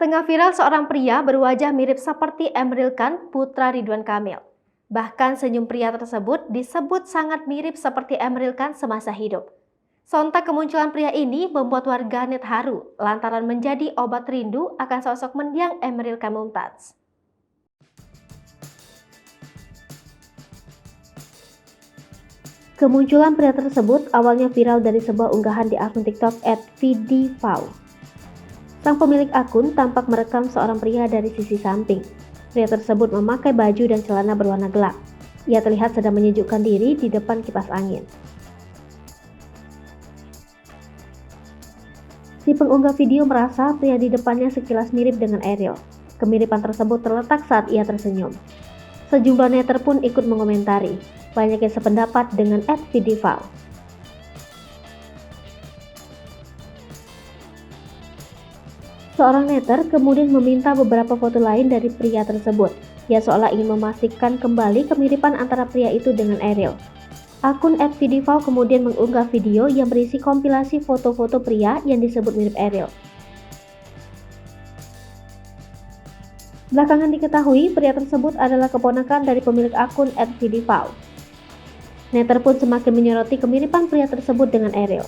Tengah viral seorang pria berwajah mirip seperti Emril Khan, putra Ridwan Kamil. Bahkan senyum pria tersebut disebut sangat mirip seperti Emril Khan semasa hidup. Sontak kemunculan pria ini membuat warganet haru lantaran menjadi obat rindu akan sosok mendiang Emril Khan Mumtaz. Kemunculan pria tersebut awalnya viral dari sebuah unggahan di akun TikTok @vidivau. Sang pemilik akun tampak merekam seorang pria dari sisi samping. Pria tersebut memakai baju dan celana berwarna gelap. Ia terlihat sedang menyejukkan diri di depan kipas angin. Si pengunggah video merasa pria di depannya sekilas mirip dengan Ariel. Kemiripan tersebut terletak saat ia tersenyum. Sejumlah netter pun ikut mengomentari. Banyak yang sependapat dengan @vidivau. Seorang netter kemudian meminta beberapa foto lain dari pria tersebut. Ia seolah ingin memastikan kembali kemiripan antara pria itu dengan Ariel. Akun @vidivau kemudian mengunggah video yang berisi kompilasi foto-foto pria yang disebut mirip Ariel. Belakangan diketahui pria tersebut adalah keponakan dari pemilik akun @vidivau. Netter pun semakin menyoroti kemiripan pria tersebut dengan Ariel.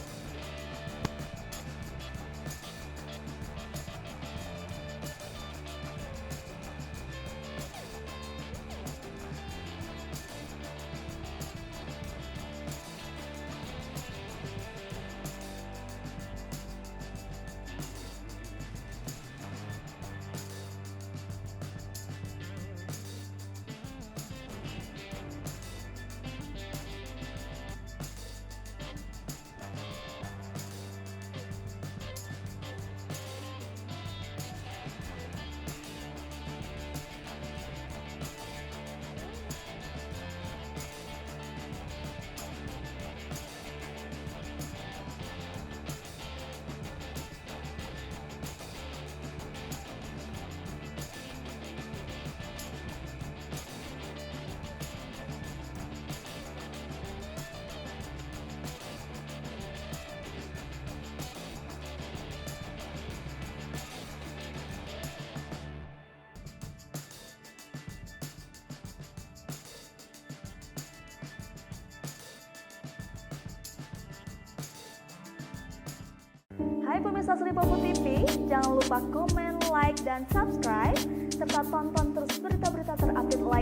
Hai pemirsa Sri Popo TV, jangan lupa komen, like, dan subscribe, serta tonton terus berita-berita terupdate lainnya.